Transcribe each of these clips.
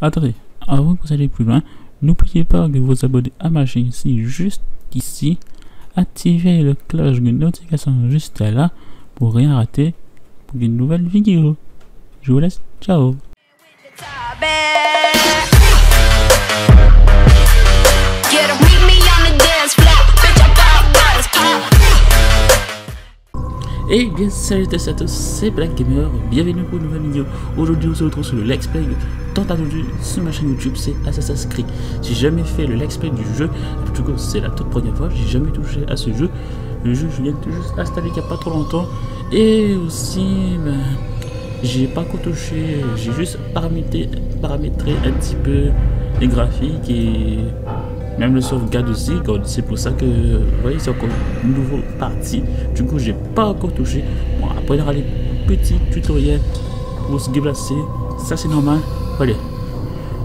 Attendez, avant que vous allez plus loin, n'oubliez pas de vous abonner à ma chaîne ici, juste ici. Activez le cloche de notification juste là pour rien rater pour une nouvelle vidéo. Je vous laisse, ciao. Et bien salut à tous, c'est Black Gamer, bienvenue pour une nouvelle vidéo. Aujourd'hui on se retrouve sur le let's play tant attendu sur ma chaîne YouTube, c'est Assassin's Creed. J'ai jamais fait le let's play du jeu, du coup c'est la toute première fois, j'ai jamais touché à ce jeu. Le jeu je viens de juste installer il n'y a pas trop longtemps. Et aussi j'ai pas encore touché, j'ai juste paramétré un petit peu les graphiques et même le sauvegarde aussi. C'est pour ça que vous voyez c'est encore une nouvelle partie. Du coup j'ai pas encore touché. Bon après il y aura les petits tutoriels pour se déplacer, ça c'est normal. Allez,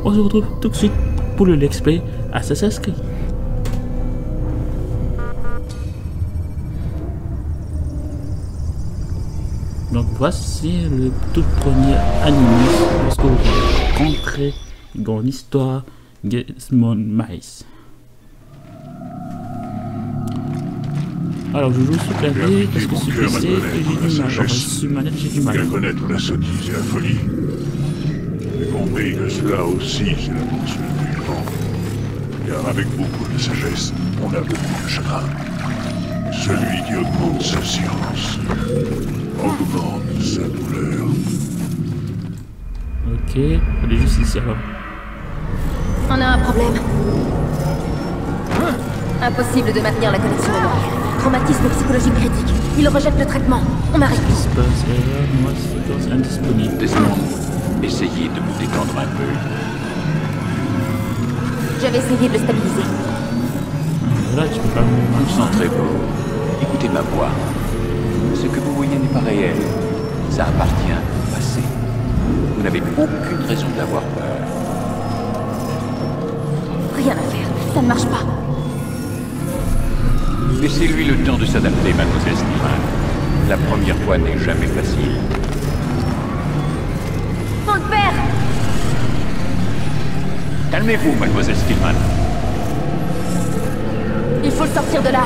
on se retrouve tout de suite pour le let's play Assassin's Creed. Donc voici le tout premier anime lorsque vous rentrez dans l'histoire Desmond Miles. Alors je joue sur clavier parce que sur PC j'ai du mal. Alors sur manette j'ai du mal. Reconnaître la sottise et la folie. J'ai compris que cela aussi c'est la poursuite du vent. Car avec beaucoup de sagesse, on a beaucoup de chagrin. Celui qui augmente sa science augmente sa douleur. Ok, allez juste ici alors. On a un problème. Impossible de maintenir la connexion mémoire. Traumatisme psychologique critique. Il rejette le traitement. On arrête. Qu'est-ce qui se passe? Moi, c'est indisponible. Desmond, essayez de vous détendre un peu. J'avais essayé de le stabiliser. Là, tu peux pas me Concentrez-vous. Écoutez ma voix. Ce que vous voyez n'est pas réel. Ça appartient au passé. Vous n'avez aucune raison d'avoir peur. Rien à faire. Ça ne marche pas. Laissez-lui le temps de s'adapter, mademoiselle Stillman. La première fois n'est jamais facile. On le perd. Calmez-vous, mademoiselle Stillman. Il faut le sortir de là.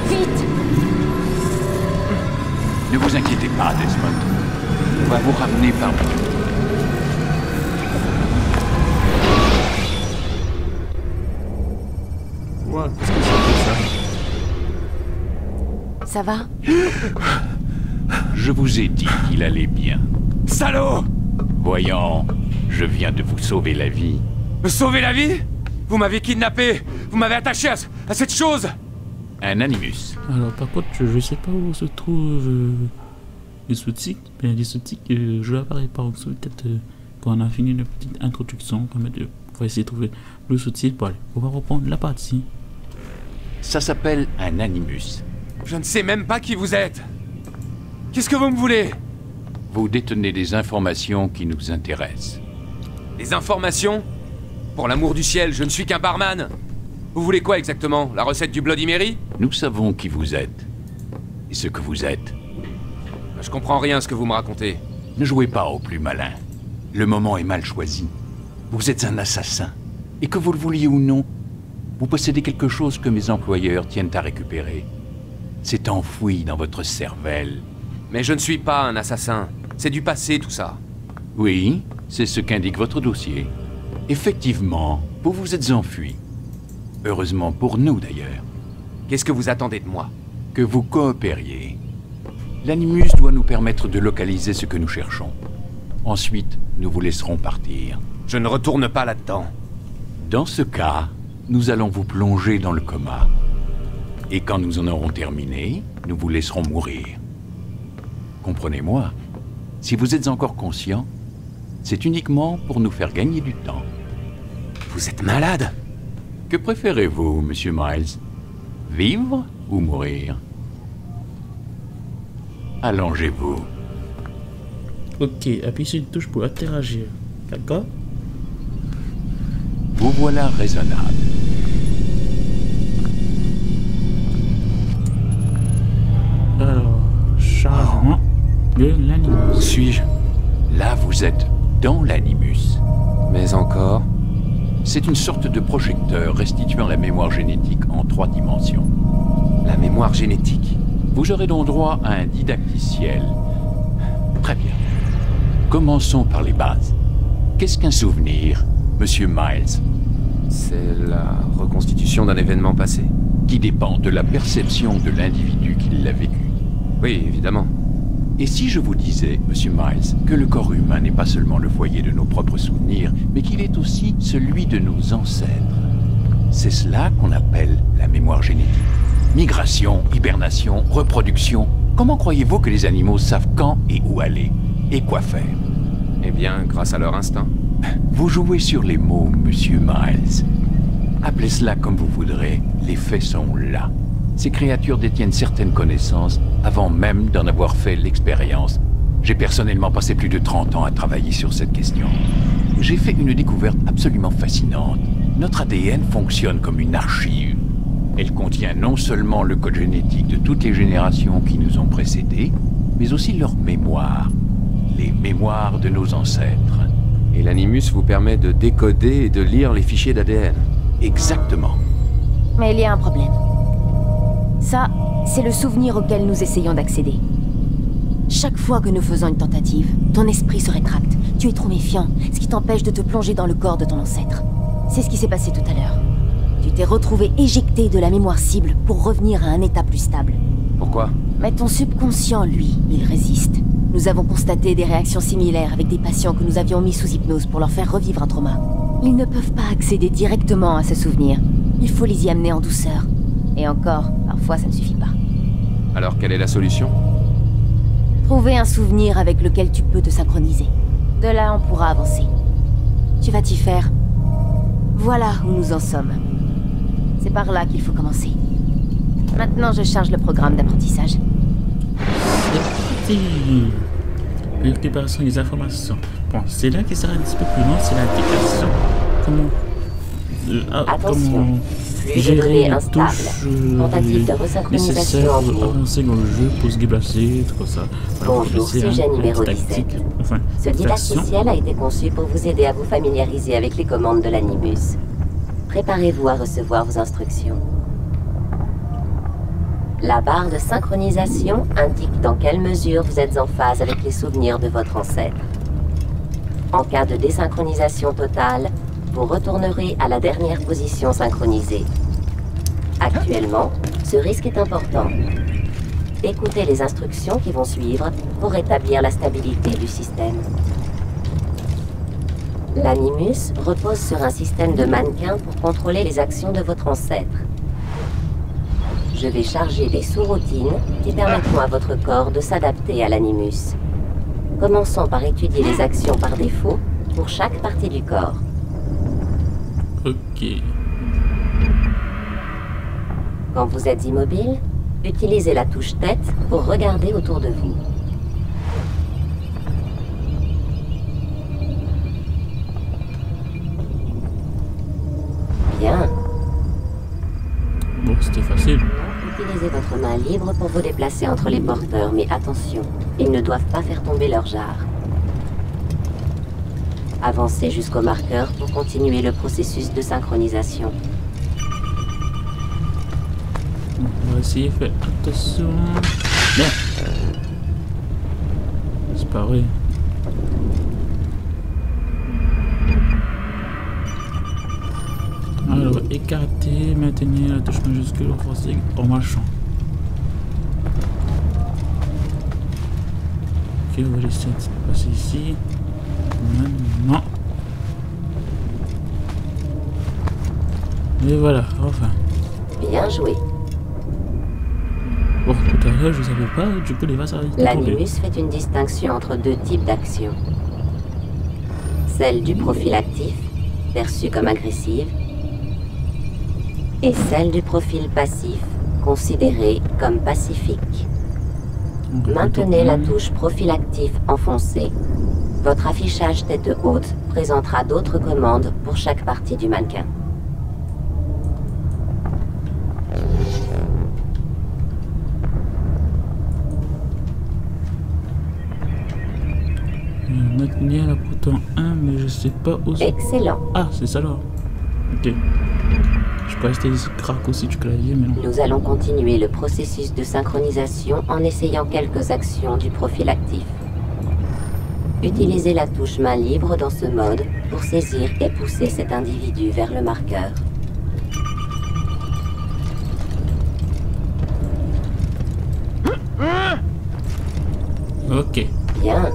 Vite. Ne vous inquiétez pas, Desmond. On va vous ramener parmi nous. Wow, qu'est-ce que c'est que ça? Ça va? Je vous ai dit qu'il allait bien. Salaud! Voyons, je viens de vous sauver la vie. Me sauver la vie? Vous m'avez kidnappé! Vous m'avez attaché à cette chose! Un animus. Alors par contre, je sais pas où se trouvent les sous-titres. Mais les sous-titres, je vais apparaître par dessous. Peut-être quand on a fini une petite introduction, on va essayer de trouver le sous-titre. Bon, allez, on va reprendre la partie. Ça s'appelle un animus. Je ne sais même pas qui vous êtes! Qu'est-ce que vous me voulez? Vous détenez des informations qui nous intéressent. Des informations? Pour l'amour du ciel, je ne suis qu'un barman! Vous voulez quoi exactement? La recette du Bloody Mary? Nous savons qui vous êtes. Et ce que vous êtes. Je comprends rien à ce que vous me racontez. Ne jouez pas au plus malin. Le moment est mal choisi. Vous êtes un assassin. Et que vous le vouliez ou non, vous possédez quelque chose que mes employeurs tiennent à récupérer. C'est enfoui dans votre cervelle. Mais je ne suis pas un assassin. C'est du passé tout ça. Oui, c'est ce qu'indique votre dossier. Effectivement, vous vous êtes enfui. Heureusement pour nous d'ailleurs. Qu'est-ce que vous attendez de moi? Que vous coopériez. L'animus doit nous permettre de localiser ce que nous cherchons. Ensuite, nous vous laisserons partir. Je ne retourne pas là-dedans. Dans ce cas, nous allons vous plonger dans le coma. Et quand nous en aurons terminé, nous vous laisserons mourir. Comprenez-moi, si vous êtes encore conscient, c'est uniquement pour nous faire gagner du temps. Vous êtes malade? Que préférez-vous, monsieur Miles? Vivre ou mourir? Allongez-vous. Ok, appuyez sur une touche pour interagir. D'accord? Vous voilà raisonnable. Alors, chargement de l'animus. Où suis-je? Là, vous êtes dans l'animus. Mais encore. C'est une sorte de projecteur restituant la mémoire génétique en 3 dimensions. La mémoire génétique. Vous aurez donc droit à un didacticiel. Très bien. Commençons par les bases. Qu'est-ce qu'un souvenir, Monsieur Miles? C'est la reconstitution d'un événement passé. Qui dépend de la perception de l'individu qui l'a vécu. Oui, évidemment. Et si je vous disais, Monsieur Miles, que le corps humain n'est pas seulement le foyer de nos propres souvenirs, mais qu'il est aussi celui de nos ancêtres? C'est cela qu'on appelle la mémoire génétique. Migration, hibernation, reproduction. Comment croyez-vous que les animaux savent quand et où aller? Et quoi faire? Eh bien, grâce à leur instinct. Vous jouez sur les mots, Monsieur Miles. Appelez cela comme vous voudrez, les faits sont là. Ces créatures détiennent certaines connaissances avant même d'en avoir fait l'expérience. J'ai personnellement passé plus de 30 ans à travailler sur cette question. J'ai fait une découverte absolument fascinante. Notre ADN fonctionne comme une archive. Elle contient non seulement le code génétique de toutes les générations qui nous ont précédés, mais aussi leur mémoire. Les mémoires de nos ancêtres. Et l'animus vous permet de décoder et de lire les fichiers d'ADN. Exactement. Mais il y a un problème. Ça, c'est le souvenir auquel nous essayons d'accéder. Chaque fois que nous faisons une tentative, ton esprit se rétracte. Tu es trop méfiant, ce qui t'empêche de te plonger dans le corps de ton ancêtre. C'est ce qui s'est passé tout à l'heure. Tu t'es retrouvé éjecté de la mémoire cible pour revenir à un état plus stable. Pourquoi? Mais ton subconscient, lui, il résiste. Nous avons constaté des réactions similaires avec des patients que nous avions mis sous hypnose pour leur faire revivre un trauma. Ils ne peuvent pas accéder directement à ce souvenir. Il faut les y amener en douceur. Et encore, parfois ça ne suffit pas. Alors quelle est la solution? Trouver un souvenir avec lequel tu peux te synchroniser. De là, on pourra avancer. Tu vas t'y faire. Voilà où nous en sommes. C'est par là qu'il faut commencer. Maintenant, je charge le programme d'apprentissage. C'est parti. Récupération des informations. Bon, c'est là qui sera un petit peu plus long, c'est l'application. Comment gérer les touches nécessaires pour avancer dans le jeu, pour se déplacer, tout ça. Bonjour, sujet numéro 17. Ce didacticiel a été conçu pour vous aider à vous familiariser avec les commandes de l'animus. Préparez-vous à recevoir vos instructions. La barre de synchronisation indique dans quelle mesure vous êtes en phase avec les souvenirs de votre ancêtre. En cas de désynchronisation totale, vous retournerez à la dernière position synchronisée. Actuellement, ce risque est important. Écoutez les instructions qui vont suivre pour rétablir la stabilité du système. L'animus repose sur un système de mannequins pour contrôler les actions de votre ancêtre. Je vais charger des sous-routines qui permettront à votre corps de s'adapter à l'animus. Commençons par étudier les actions par défaut pour chaque partie du corps. Ok. Quand vous êtes immobile, utilisez la touche tête pour regarder autour de vous. Bien. Bon, c'était facile. Utilisez votre main libre pour vous déplacer entre les porteurs, mais attention, ils ne doivent pas faire tomber leur jarre. Avancez jusqu'au marqueur pour continuer le processus de synchronisation. On va essayer de faire attention. Merde. C'est pas vrai. Alors, écarter, maintenir la touche majuscule, renforcer en marchant. Ok, on va laisser un petit peu passer ici. Maintenant. Et voilà, enfin. Bien joué. Bon, tout à l'heure, je savais pas, du coup, les vases arrivent. L'animus fait une distinction entre deux types d'actions. Celle du profil actif, perçue comme agressive, et celle du profil passif, considérée comme pacifique. Maintenez la touche profil actif enfoncée. Votre affichage tête haute présentera d'autres commandes pour chaque partie du mannequin. Maintenir la bouton 1, mais je sais pas où. Excellent. Ah, c'est ça là. Ok. Je peux rester craque aussi du clavier, mais non. Nous allons continuer le processus de synchronisation en essayant quelques actions du profil actif. Utilisez la touche main libre dans ce mode pour saisir et pousser cet individu vers le marqueur. Ok. Bien.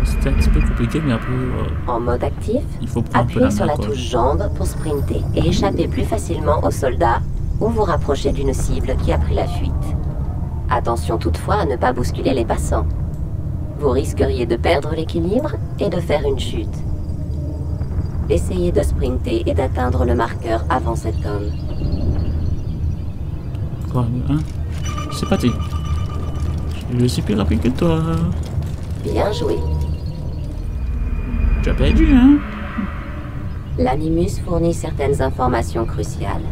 C'était un petit peu compliqué, mais après, En mode actif, il faut prendre un peu appuyez la sur main, la quoi. touche jambe pour sprinter et échapper plus facilement aux soldats ou vous rapprocher d'une cible qui a pris la fuite. Attention toutefois à ne pas bousculer les passants. Vous risqueriez de perdre l'équilibre et de faire une chute. Essayez de sprinter et d'atteindre le marqueur avant cet homme. 3, 2, 1. C'est parti. Je suis plus rapide que toi. Bien joué. Tu as perdu, hein? L'animus fournit certaines informations cruciales.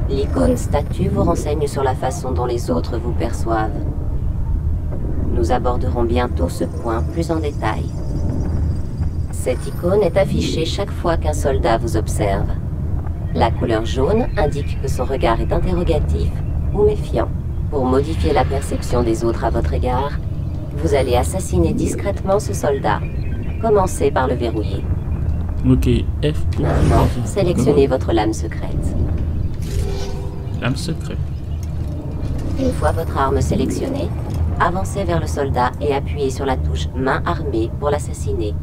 L'icône statue vous renseigne sur la façon dont les autres vous perçoivent. Nous aborderons bientôt ce point plus en détail. Cette icône est affichée chaque fois qu'un soldat vous observe. La couleur jaune indique que son regard est interrogatif ou méfiant. Pour modifier la perception des autres à votre égard, vous allez assassiner discrètement ce soldat. Commencez par le verrouiller. Ok, F. Maintenant, sélectionnez votre lame secrète. Lame secrète. Une fois votre arme sélectionnée, avancez vers le soldat et appuyez sur la touche main armée pour l'assassiner.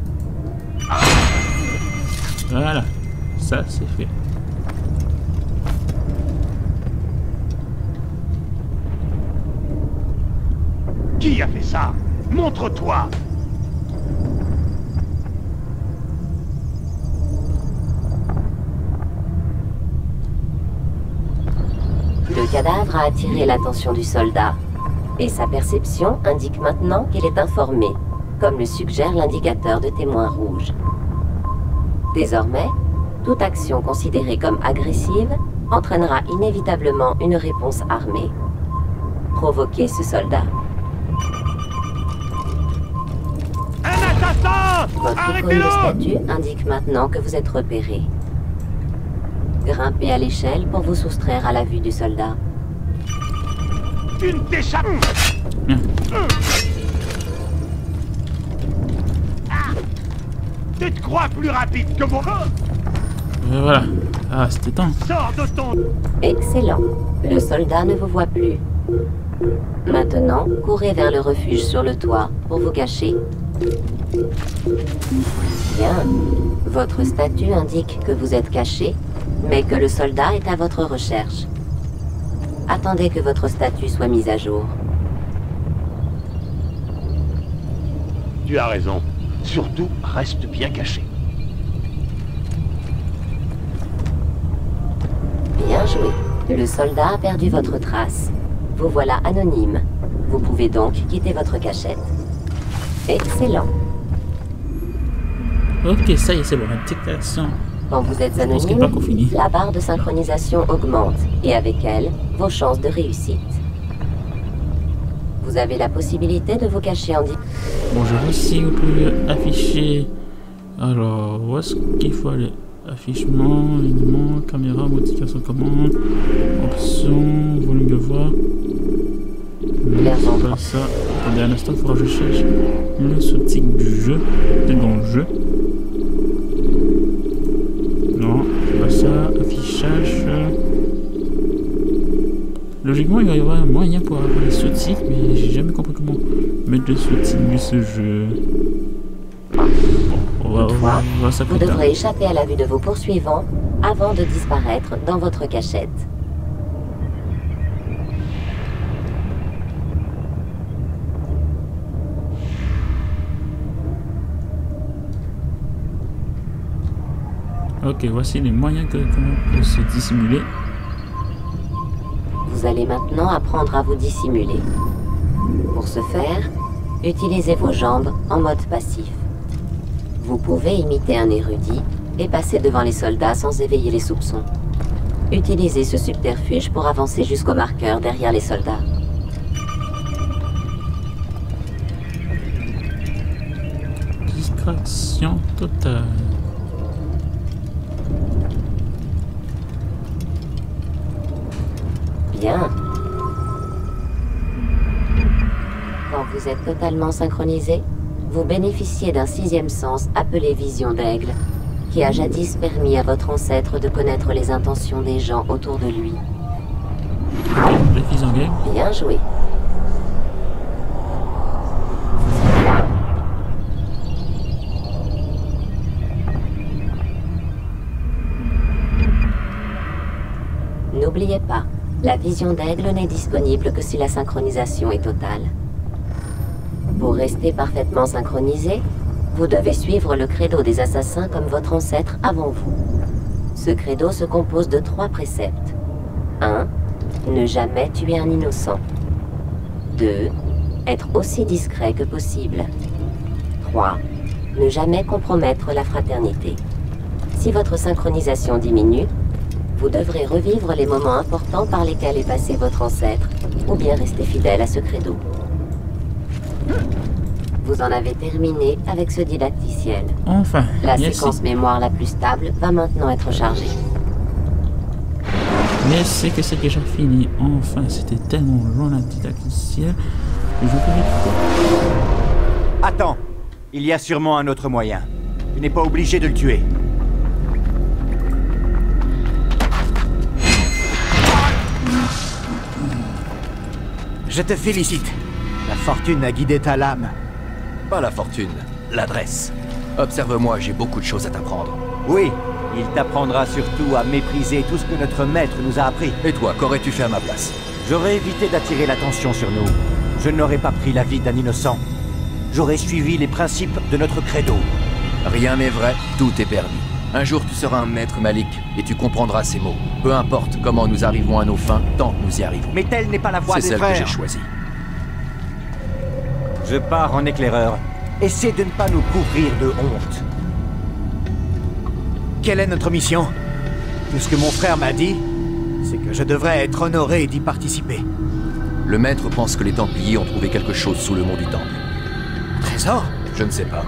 Voilà. Ça, c'est fait. Qui a fait ça? Montre-toi! Le cadavre a attiré l'attention du soldat, et sa perception indique maintenant qu'il est informé, comme le suggère l'indicateur de témoin rouge. Désormais, toute action considérée comme agressive entraînera inévitablement une réponse armée. Provoquez ce soldat. Un assassin! Votre icône de Arrêtez-le! statue indique maintenant que vous êtes repéré. Grimpez à l'échelle pour vous soustraire à la vue du soldat. Tu ne t'échappes! Tu te crois plus rapide que moi? Voilà. Ah, c'était temps. Sors de ton... Excellent. Le soldat ne vous voit plus. Maintenant, courez vers le refuge sur le toit pour vous cacher. Bien. Votre statut indique que vous êtes caché, mais que le soldat est à votre recherche. Attendez que votre statut soit mis à jour. Tu as raison. Surtout, reste bien caché. Bien joué. Le soldat a perdu votre trace. Vous voilà anonyme. Vous pouvez donc quitter votre cachette. Excellent. Ok, ça y est, c'est bon. La détection. Quand vous êtes Je pense qu'il n'est pas anonyme, encore fini. la barre de synchronisation augmente et avec elle, vos chances de réussite. Vous avez la possibilité de vous cacher en Bon, je vois si on peut afficher. Alors, où est-ce qu'il faut aller? Affichement, éléments, caméra, modification commande, options, volume de voix. Non, c'est pas ça. Attendez un instant, il faudra que je cherche le sous-titre du jeu. C'est dans le jeu. Non, c'est pas ça. Affichage. Logiquement, il va y avoir un moyen pour avoir les sous-titres, mais j'ai jamais compris comment mettre les sous-titres de ce jeu. Bon, on va voir ça Vous plus tard. devrez échapper à la vue de vos poursuivants avant de disparaître dans votre cachette. Ok, voici les moyens que l'on peut se dissimuler. Vous allez maintenant apprendre à vous dissimuler. Pour ce faire, utilisez vos jambes en mode passif. Vous pouvez imiter un érudit et passer devant les soldats sans éveiller les soupçons. Utilisez ce subterfuge pour avancer jusqu'au marqueur derrière les soldats. Distraction totale. Bien. Quand vous êtes totalement synchronisé, vous bénéficiez d'un 6e sens appelé Vision d'Aigle, qui a jadis permis à votre ancêtre de connaître les intentions des gens autour de lui. La vision d'aigle. Bien joué. N'oubliez pas, la vision d'Aigle n'est disponible que si la synchronisation est totale. Pour rester parfaitement synchronisé, vous devez suivre le credo des assassins comme votre ancêtre avant vous. Ce credo se compose de 3 préceptes. 1. Ne jamais tuer un innocent. 2. Être aussi discret que possible. 3. Ne jamais compromettre la fraternité. Si votre synchronisation diminue, vous devrez revivre les moments importants par lesquels est passé votre ancêtre, ou bien rester fidèle à ce credo. Vous en avez terminé avec ce didacticiel. Enfin, La merci. séquence mémoire la plus stable va maintenant être chargée. Mais c'est que c'est déjà fini. Enfin, c'était tellement long la didacticiel que je pouvais pas. Attends, il y a sûrement un autre moyen. Tu n'es pas obligé de le tuer. Je te félicite. La fortune a guidé ta lame. Pas la fortune, l'adresse. Observe-moi, j'ai beaucoup de choses à t'apprendre. Oui, il t'apprendra surtout à mépriser tout ce que notre maître nous a appris. Et toi, qu'aurais-tu fait à ma place? J'aurais évité d'attirer l'attention sur nous. Je n'aurais pas pris la vie d'un innocent. J'aurais suivi les principes de notre credo. Rien n'est vrai, tout est permis. Un jour, tu seras un maître Malik, et tu comprendras ces mots. Peu importe comment nous arrivons à nos fins, tant que nous y arrivons. Mais telle n'est pas la voie C'est des celle frères. que j'ai choisie. Je pars en éclaireur. Essaie de ne pas nous couvrir de honte. Quelle est notre mission? Tout ce que mon frère m'a dit, c'est que je devrais être honoré d'y participer. Le maître pense que les Templiers ont trouvé quelque chose sous le mont du Temple. Trésor? Je ne sais pas.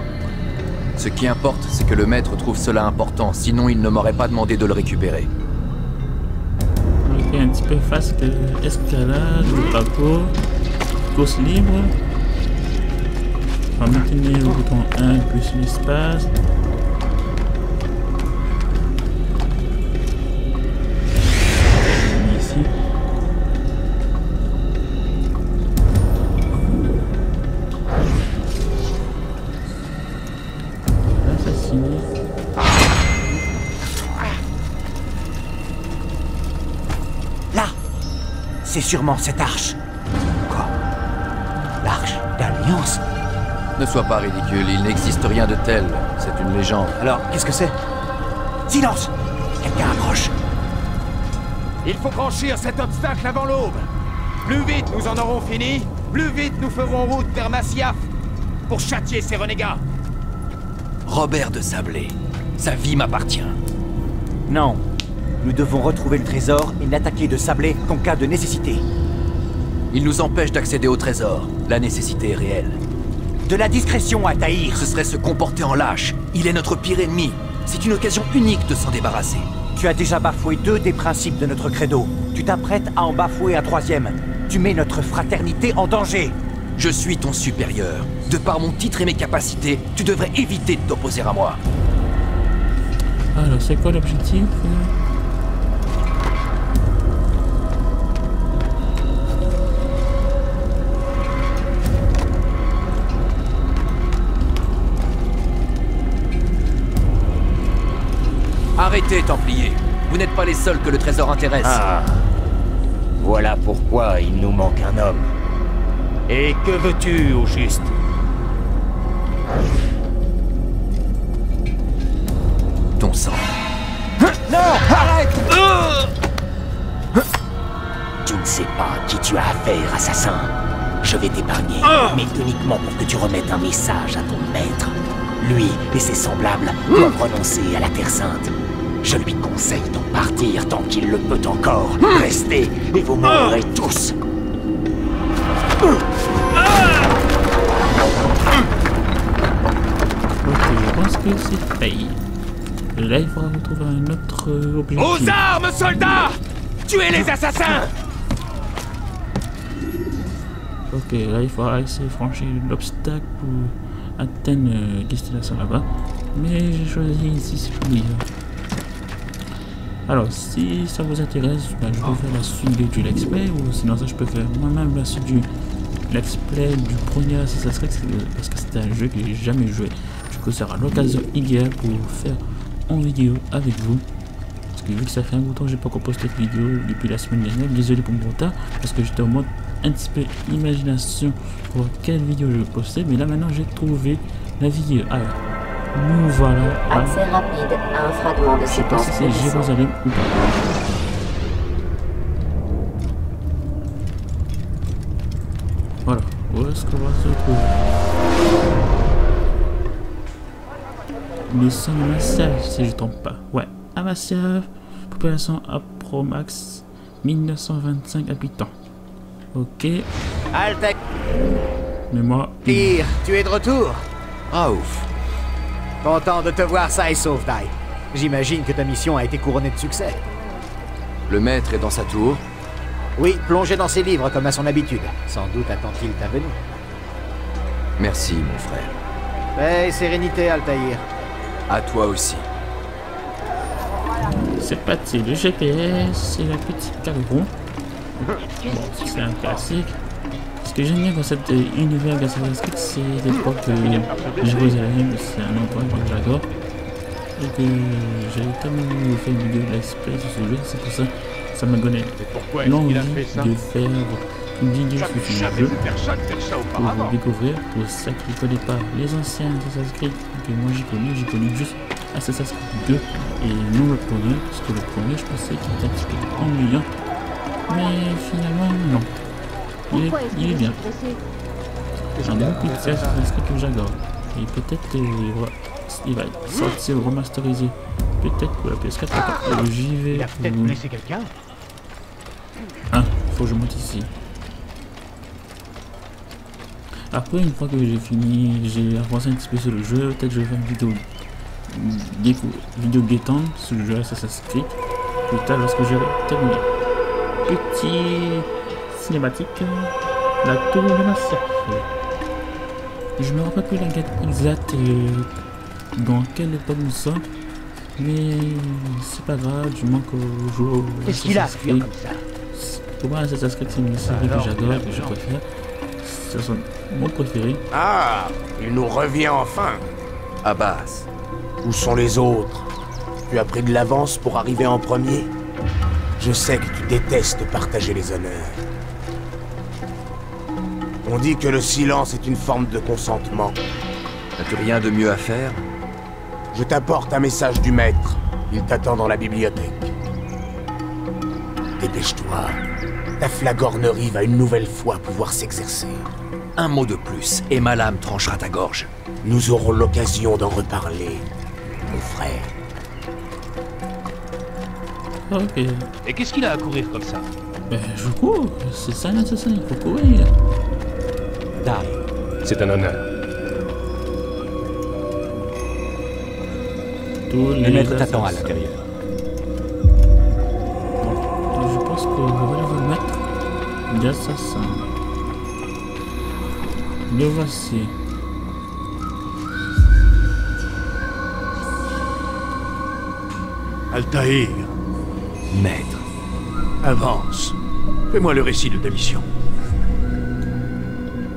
Ce qui importe, c'est que le maître trouve cela important, sinon il ne m'aurait pas demandé de le récupérer. On fait un petit peu face de escalade, le drapeau, course libre. On va maintenir le bouton 1 plus l'espace. Ici. Assassiner. Là! C'est sûrement cette arche. Quoi? L'arche d'Alliance? Ne sois pas ridicule, il n'existe rien de tel. C'est une légende. Alors, qu'est-ce que c'est? Silence! Quelqu'un approche. Il faut franchir cet obstacle avant l'aube. Plus vite nous en aurons fini, plus vite nous ferons route vers Masyaf pour châtier ces renégats. Robert de Sablé, sa vie m'appartient. Non. Nous devons retrouver le trésor et n'attaquer de Sablé qu'en cas de nécessité. Il nous empêche d'accéder au trésor. La nécessité est réelle. De la discrétion à Tahir. Ce serait se comporter en lâche. Il est notre pire ennemi. C'est une occasion unique de s'en débarrasser. Tu as déjà bafoué 2 des principes de notre credo. Tu t'apprêtes à en bafouer un 3e. Tu mets notre fraternité en danger. Je suis ton supérieur. De par mon titre et mes capacités, tu devrais éviter de t'opposer à moi. Alors, c'est quoi l'objectif? Arrêtez, Templiers. Vous n'êtes pas les seuls que le trésor intéresse. Ah. Voilà pourquoi il nous manque un homme. Et que veux-tu, au juste? Ton sang. Non! Arrête! Tu ne sais pas à qui tu as affaire, assassin. Je vais t'épargner, mais uniquement pour que tu remettes un message à ton maître. Lui et ses semblables doivent renoncer à la Terre Sainte. Je lui conseille d'en partir tant qu'il le peut encore. Restez et vous mourrez tous. Ok, je pense que c'est fait. Là, il faudra retrouver un autre objectif. Aux armes, soldats! Tuez les assassins! Ok, là il faudra essayer de franchir l'obstacle pour atteindre destination là-bas. Mais j'ai choisi ici, c'est plus dur. Alors, si ça vous intéresse, ben, je peux faire la suite du let's play, ou sinon ça je peux faire moi-même la suite du let's play du premier Assassin's Creed, parce que c'est un jeu que j'ai jamais joué. Du coup, ça sera l'occasion idéale pour faire en vidéo avec vous. Parce que vu que ça fait un bout de temps que j'ai pas encore posté de vidéo depuis la semaine dernière, désolé pour mon retard, parce que j'étais en mode un petit peu imagination pour quelle vidéo je vais poster, mais là maintenant j'ai trouvé la vidéo. Alors, nous voilà. Accès rapide à un fragment de séquence. Je sais pas si c'est Jérusalem ou pas. Voilà, où est-ce qu'on va se retrouver? Nous sommes à Masyaf, si je ne trompe pas. Ouais, à Masyaf, population Apromax, 1925 habitants. Ok. Altaïr, Mais moi. tu es de retour? Ah ouf. Content de te voir ça et sauf Dai. J'imagine que ta mission a été couronnée de succès. Le maître est dans sa tour. Oui, plongé dans ses livres comme à son habitude. Sans doute attend-il ta venue. Merci, mon frère. Paix et sérénité, Altaïr. À toi aussi. C'est parti, le GPS et la petite cargon. Bon, c'est un classique. Ce que j'aime bien dans cet univers d'Assassin's Creed, c'est l'époque Jérusalem, c'est un endroit que j'adore. Et que j'avais tellement fait une vidéo de let's play sur ce jeu, c'est pour ça que ça m'a donné l'envie de faire une vidéo sur ce jeu pour découvrir. Pour ceux qui ne connaissent pas les anciens Assassin's Creed que moi j'ai connu juste Assassin's Creed 2 et non le premier, parce que le premier je pensais qu'il était un petit peu ennuyant, mais finalement non. Il est bien. Un beaucoup de Assassin's Creed que j'adore. Et peut-être il va sortir remasterisé. Peut-être pour la PS4. J'y vais. Il a peut-être blessé quelqu'un. Ah, faut que je monte ici. Après, une fois que j'ai fini, j'ai avancé un petit peu sur le jeu. Peut-être que je vais faire une vidéo détente sur le jeu Assassin's Creed. Plus tard, lorsque j'aurai terminé. Petit cinématique, la tour de Masyaf. Je me rappelle plus la date exacte dans quelle époque nous sommes, mais c'est pas grave, du moins qu'au jour. Qu'est-ce qu'il a à faire comme ça? Pour moi, Assassin's Creed, c'est une série que j'adore, que je préfère. C'est mon préféré. Ah, il nous revient enfin. Abbas. Où sont les autres? Tu as pris de l'avance pour arriver en premier? Je sais que tu détestes partager les honneurs. On dit que le silence est une forme de consentement. N'as-tu rien de mieux à faire? Je t'apporte un message du maître. Il t'attend dans la bibliothèque. Dépêche-toi. Ta flagornerie va une nouvelle fois pouvoir s'exercer. Un mot de plus, et ma lame tranchera ta gorge. Nous aurons l'occasion d'en reparler, mon frère. Ok. Et qu'est-ce qu'il a à courir comme ça? Ben, je cours. C'est ça un assassin, il faut courir. C'est un honneur. Le maître t'attend à l'intérieur. Bon, je pense qu'on va le mettre d'assassin. Le voici. Altaïr, Maître. avance. Fais-moi le récit de ta mission.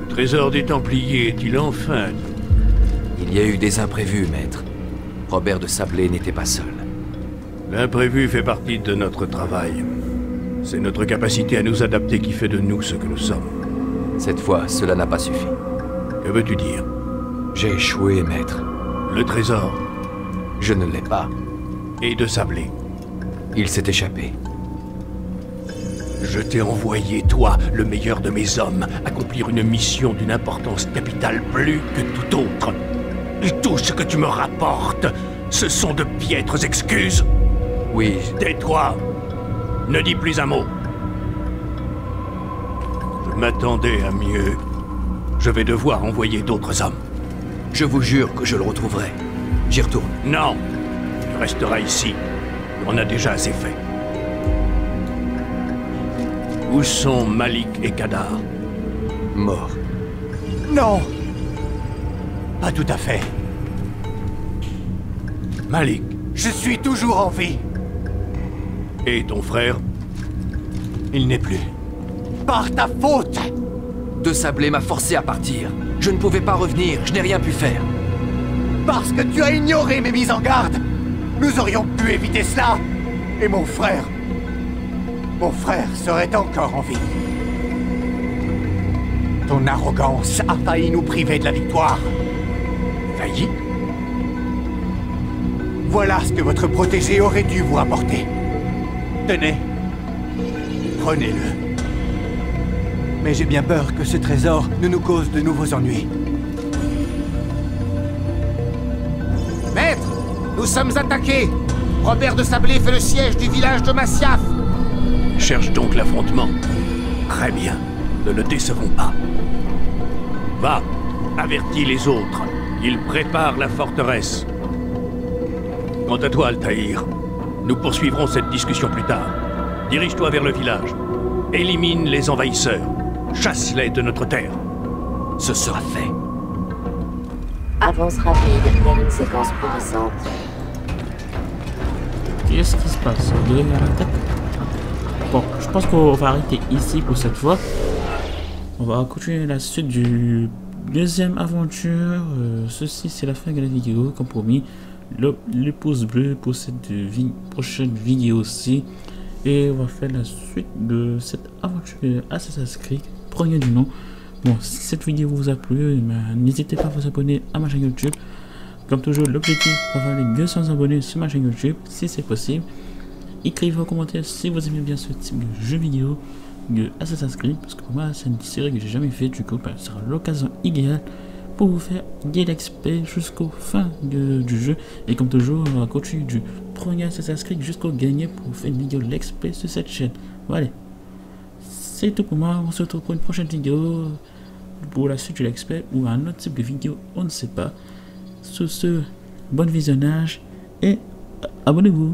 Le trésor des Templiers est-il enfin? Il y a eu des imprévus, maître. Robert de Sablé n'était pas seul. L'imprévu fait partie de notre travail. C'est notre capacité à nous adapter qui fait de nous ce que nous sommes. Cette fois, cela n'a pas suffi. Que veux-tu dire? J'ai échoué, maître. Le trésor Je ne l'ai pas. et de Sablé. Il s'est échappé. Je t'ai envoyé, toi, le meilleur de mes hommes, accomplir une mission d'une importance capitale plus que tout autre. Et tout ce que tu me rapportes, ce sont de piètres excuses. Oui, Tais-toi. Ne dis plus un mot. Je m'attendais à mieux. Je vais devoir envoyer d'autres hommes. je vous jure que je le retrouverai. J'y retourne. Non. Tu resteras ici. On a déjà assez fait. Où sont Malik et Kadar? mort. Non! Pas tout à fait. Malik, Je suis toujours en vie. et ton frère? Il n'est plus. Par ta faute! De Sablé m'a forcé à partir. Je ne pouvais pas revenir, je n'ai rien pu faire. Parce que tu as ignoré mes mises en garde! Nous aurions pu éviter cela! Et mon frère serait encore en vie. Ton arrogance a failli nous priver de la victoire. Failli? Voilà ce que votre protégé aurait dû vous rapporter. Tenez. Prenez-le. Mais j'ai bien peur que ce trésor ne nous cause de nouveaux ennuis. Maître, nous sommes attaqués. Robert de Sablé fait le siège du village de Masyaf. Cherche donc l'affrontement. Très bien. Ne le décevons pas. Va, avertis les autres. Ils préparent la forteresse. Quant à toi, Altaïr, nous poursuivrons cette discussion plus tard. Dirige-toi vers le village. Élimine les envahisseurs. Chasse-les de notre terre. Ce sera fait. Avance rapide vers une séquence progressante. Qu'est-ce qui se passe? Derrière la tête. Bon, je pense qu'on va arrêter ici pour cette fois. On va continuer la suite du deuxième aventure. Ceci, c'est la fin de la vidéo. Comme promis, le pouce bleu pour cette prochaine vidéo aussi. Et on va faire la suite de cette aventure Assassin's Creed, premier du nom. Bon, si cette vidéo vous a plu, n'hésitez pas à vous abonner à ma chaîne YouTube. Comme toujours, l'objectif est d'avoir les 200 abonnés sur ma chaîne YouTube, si c'est possible. Écrivez en commentaire si vous aimez bien ce type de jeu vidéo de Assassin's Creed, parce que pour moi c'est une série que j'ai jamais fait, du coup ça sera l'occasion idéale pour vous faire des l'expert jusqu'au fin du jeu. Et comme toujours, on va continuer du premier Assassin's Creed jusqu'au gagné pour vous faire une vidéo l'expert sur cette chaîne. Voilà, c'est tout pour moi. On se retrouve pour une prochaine vidéo pour la suite de l'expert ou un autre type de vidéo, on ne sait pas. Sur ce, bon visionnage et abonnez-vous.